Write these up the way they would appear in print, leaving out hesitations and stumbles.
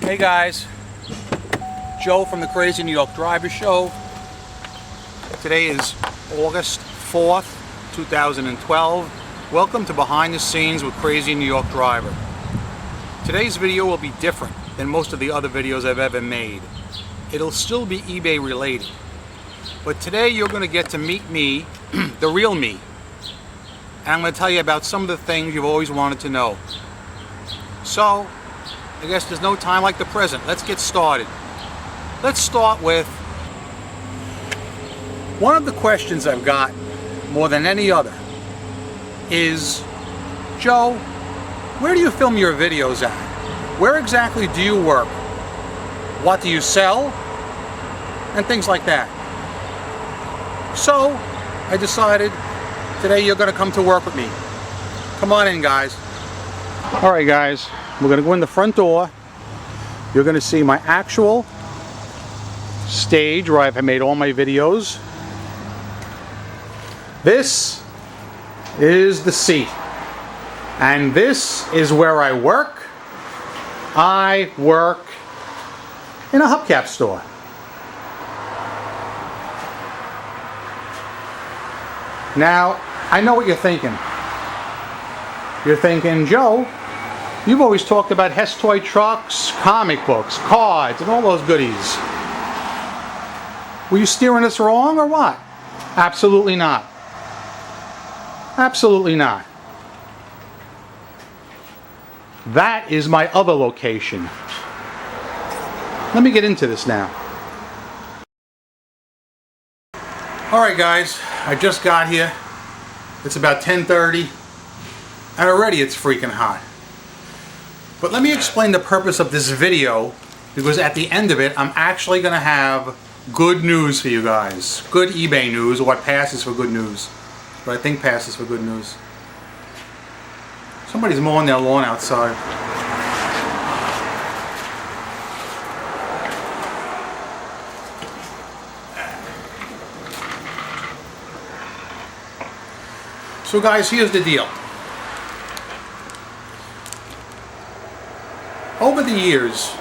Hey guys, Joe from the Crazy New York Driver Show. Today is August 4th, 2012. Welcome to Behind the Scenes with Crazy New York Driver. Today's video will be different than most of the other videos I've ever made. It'll still be eBay related. But today you're going to get to meet me, the real me. And I'm going to tell you about some of the things you've always wanted to know. So, I guess there's no time like the present. Let's get started. Let's start with one of the questions I've got more than any other is, Joe, where do you film your videos at? Where exactly do you work? What do you sell? And things like that. So, I decided today you're going to come to work with me. Come on in, guys. Alright guys, we're going to go in the front door. You're going to see my actual stage where I've made all my videos. This is the seat. And this is where I work. I work in a hubcap store. Now, I know what you're thinking. You're thinking, Joe, you've always talked about Hess toy trucks, comic books, cards, and all those goodies. Were you steering us wrong or what? Absolutely not. Absolutely not. That is my other location. Let me get into this now. Alright guys, I just got here. It's about 10:30 and already it's freaking hot. But let me explain the purpose of this video, because at the end of it I'm actually going to have good news for you guys. Good eBay news, or what passes for good news. What I think passes for good news. Somebody's mowing their lawn outside. So guys, here's the deal. Over the years,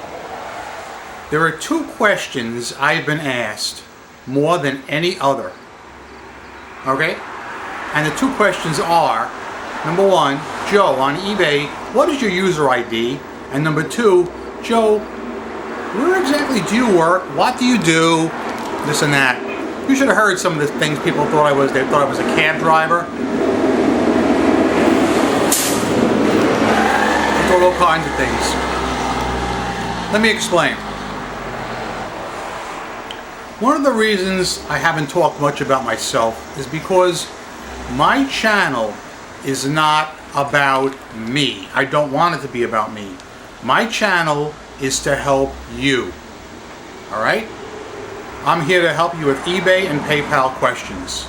there are two questions I've been asked more than any other. Okay? And the two questions are, number one, Joe, on eBay, what is your user ID? And number two, Joe, where exactly do you work? What do you do? This and that. You should have heard some of the things people thought I was. They thought I was a cab driver. They thought all kinds of things. Let me explain. One of the reasons I haven't talked much about myself is because my channel is not about me. I don't want it to be about me. My channel is to help you. Alright? I'm here to help you with eBay and PayPal questions.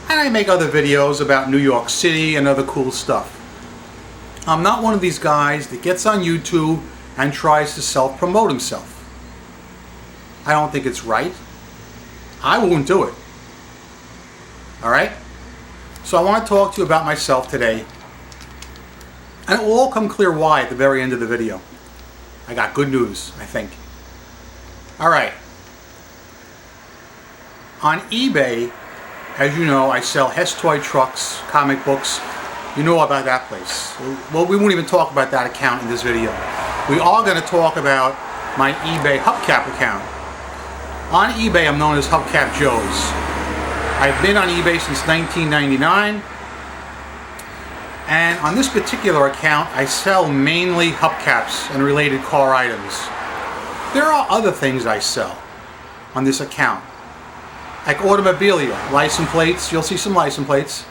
And I make other videos about New York City and other cool stuff. I'm not one of these guys that gets on YouTube and tries to self-promote himself. I don't think it's right. I won't do it. Alright? So I want to talk to you about myself today. And it will all come clear why at the very end of the video. I got good news, I think. Alright. On eBay, as you know, I sell Hess toy trucks, comic books. You know about that place. Well, we won't even talk about that account in this video. We are going to talk about my eBay hubcap account. On eBay, I'm known as Hubcap Joe's. I've been on eBay since 1999. And on this particular account, I sell mainly hubcaps and related car items. There are other things I sell on this account, like automobilia, license plates. You'll see some license plates.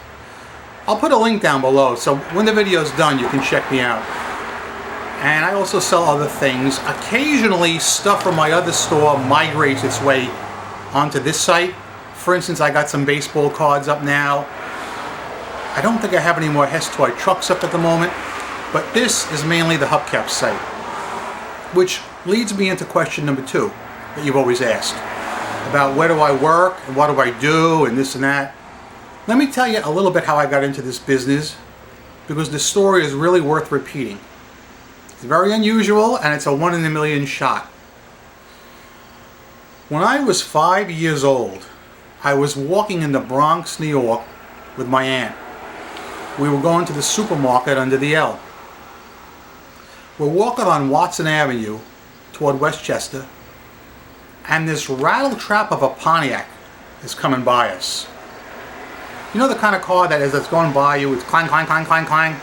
I'll put a link down below, so when the video's done, you can check me out. And I also sell other things. Occasionally, stuff from my other store migrates its way onto this site. For instance, I got some baseball cards up now. I don't think I have any more Hess toy trucks up at the moment, but this is mainly the hubcap site. Which leads me into question number two that you've always asked, about where do I work and what do I do and this and that. Let me tell you a little bit how I got into this business, because the story is really worth repeating. It's very unusual, and it's a 1 in a million shot. When I was 5 years old, I was walking in the Bronx, New York with my aunt. We were going to the supermarket under the L. We're walking on Watson Avenue toward Westchester, and this rattle-trap of a Pontiac is coming by us. You know the kind of car that as it's going by you, it's clang, clang, clang, clang, clang?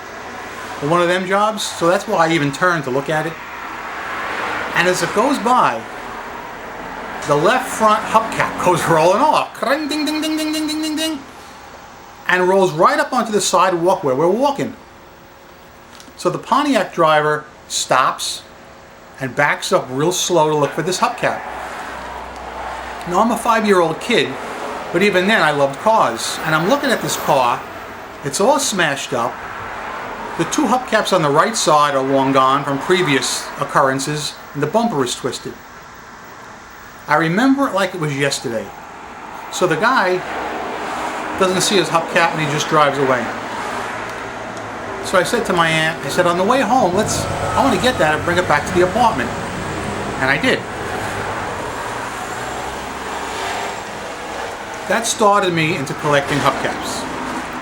Well, one of them jobs, so that's why I even turned to look at it. And as it goes by, the left front hubcap goes rolling off. Ding, ding, ding, ding, ding, ding, ding, ding, ding. And rolls right up onto the sidewalk where we're walking. So the Pontiac driver stops and backs up real slow to look for this hubcap. Now I'm a 5-year-old kid, but even then I loved cars. And I'm looking at this car, it's all smashed up. The 2 hubcaps on the right side are long gone from previous occurrences, and the bumper is twisted. I remember it like it was yesterday. So the guy doesn't see his hubcap and he just drives away. So I said to my aunt, I said, on the way home, I want to get that and bring it back to the apartment. And I did. That started me into collecting hubcaps.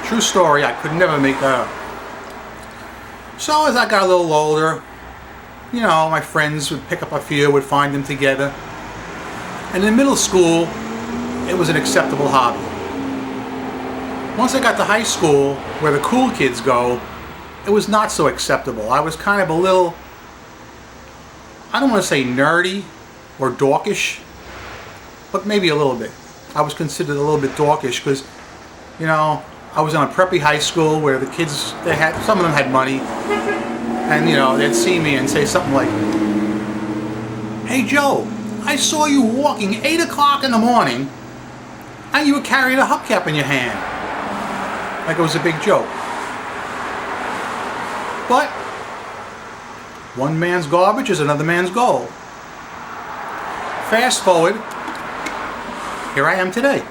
True story, I could never make that up. So as I got a little older, you know, my friends would pick up a few, would find them together. And in middle school, it was an acceptable hobby. Once I got to high school, where the cool kids go, it was not so acceptable. I was kind of a little, I don't want to say nerdy or dorkish, but maybe a little bit. I was considered a little bit dorkish because, you know, I was in a preppy high school where the kids, some of them had money, and you know, they'd see me and say something like, "Hey Joe, I saw you walking 8 o'clock in the morning and you were carrying a hubcap in your hand." Like it was a big joke. But one man's garbage is another man's gold. Fast forward, here I am today.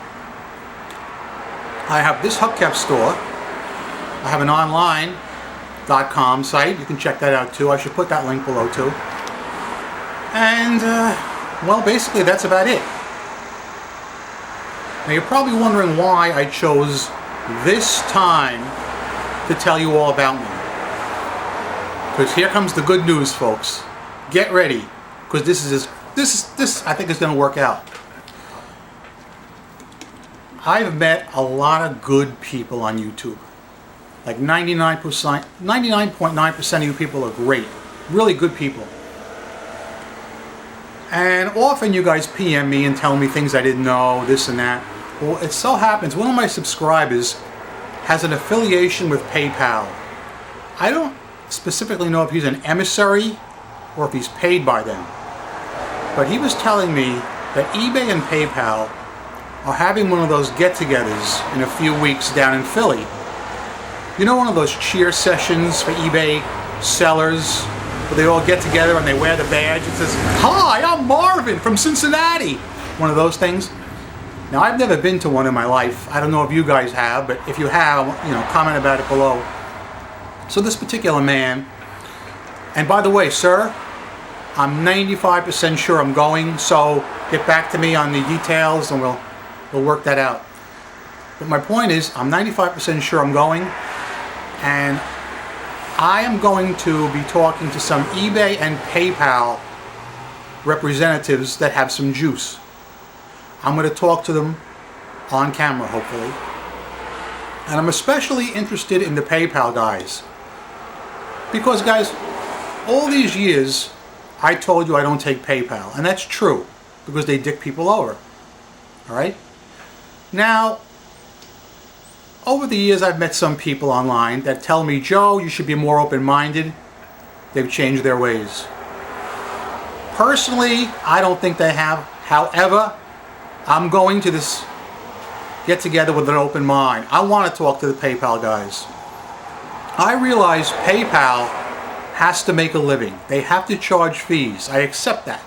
I have this hubcap store. I have an online.com site. You can check that out too. I should put that link below too. And, well, basically that's about it. Now you're probably wondering why I chose this time to tell you all about me. Because here comes the good news, folks. Get ready, because this I think is going to work out. I've met a lot of good people on YouTube. Like 99.9% of you people are great. Really good people. And often you guys PM me and tell me things I didn't know, this and that. Well, it so happens one of my subscribers has an affiliation with PayPal. I don't specifically know if he's an emissary or if he's paid by them. But he was telling me that eBay and PayPal are having one of those get-togethers in a few weeks down in Philly. You know, one of those cheer sessions for eBay sellers where they all get together and they wear the badge. It says, "Hi, I'm Marvin from Cincinnati." One of those things. Now, I've never been to one in my life. I don't know if you guys have, but if you have, you know, comment about it below. So this particular man, and by the way, sir, I'm 95% sure I'm going, so get back to me on the details and we'll work that out. But my point is, I'm 95% sure I'm going, and I am going to be talking to some eBay and PayPal representatives that have some juice. I'm going to talk to them on camera, hopefully. And I'm especially interested in the PayPal guys. Because, guys, all these years, I told you I don't take PayPal. And that's true, because they dick people over. All right? Now, over the years, I've met some people online that tell me, "Joe, you should be more open-minded." They've changed their ways. Personally, I don't think they have. However, I'm going to this get-together with an open mind. I want to talk to the PayPal guys. I realize PayPal has to make a living. They have to charge fees. I accept that.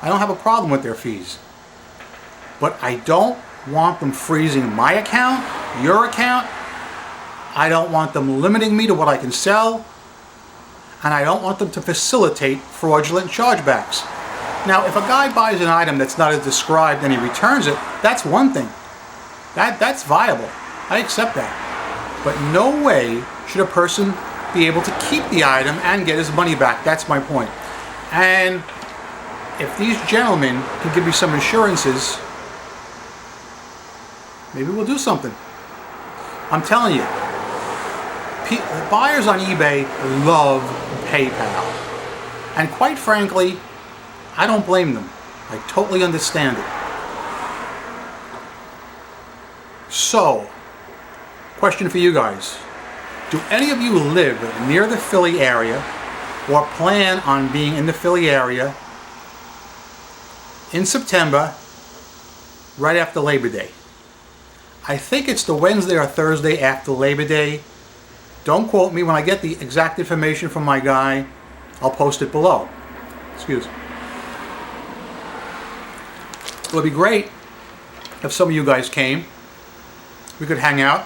I don't have a problem with their fees. But I don't want them freezing my account, your account. I don't want them limiting me to what I can sell. and I don't want them to facilitate fraudulent chargebacks. Now, if a guy buys an item that's not as described and he returns it, that's one thing. That's viable. I accept that. But no way should a person be able to keep the item and get his money back. That's my point. And if these gentlemen can give me some assurances, maybe we'll do something. I'm telling you, buyers on eBay love PayPal. And quite frankly, I don't blame them. I totally understand it. So, question for you guys. Do any of you live near the Philly area or plan on being in the Philly area in September, right after Labor Day? I think it's the Wednesday or Thursday after Labor Day. Don't quote me. When I get the exact information from my guy, I'll post it below. Excuse me. It would be great if some of you guys came. We could hang out,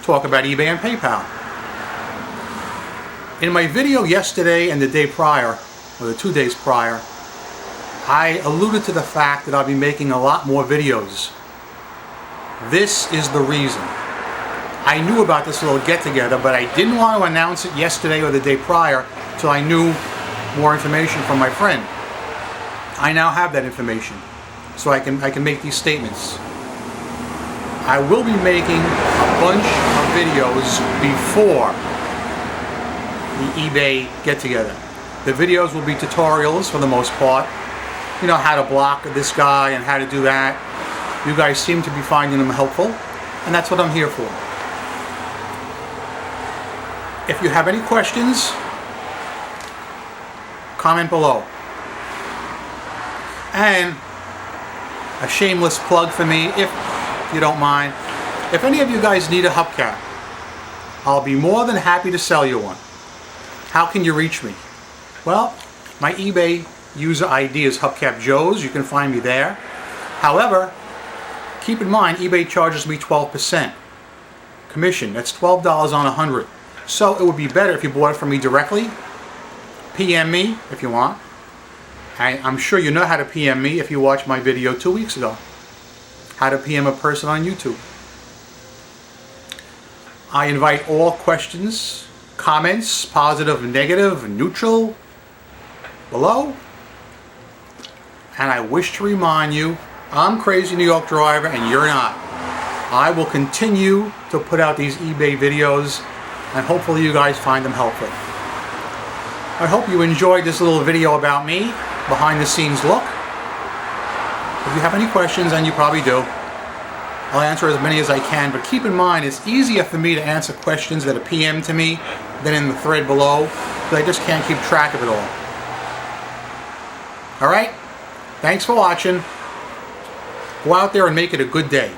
talk about eBay and PayPal. In my video yesterday and the day prior, or the 2 days prior, I alluded to the fact that I'll be making a lot more videos. This is the reason. I knew about this little get-together, but I didn't want to announce it yesterday or the day prior till I knew more information from my friend. I now have that information, so I can make these statements. I will be making a bunch of videos before the eBay get-together. The videos will be tutorials for the most part. You know, how to block this guy and how to do that. You guys seem to be finding them helpful, and that's what I'm here for. If you have any questions, comment below. And a shameless plug for me, if you don't mind. If any of you guys need a hubcap, I'll be more than happy to sell you one. How can you reach me? Well, my eBay user ID is Hubcap Joe's. You can find me there. However, keep in mind, eBay charges me 12% commission. That's $12 on 100. So it would be better if you bought it from me directly. PM me if you want. I'm sure you know how to PM me if you watched my video 2 weeks ago. How to PM a person on YouTube. I invite all questions, comments, positive, negative, neutral, below. And I wish to remind you, I'm Crazy New York Driver and you're not. I will continue to put out these eBay videos and hopefully you guys find them helpful. I hope you enjoyed this little video about me, behind the scenes look. If you have any questions, and you probably do, I'll answer as many as I can, but keep in mind it's easier for me to answer questions that are PM to me than in the thread below, because I just can't keep track of it all. Alright? Thanks for watching. Go out there and make it a good day.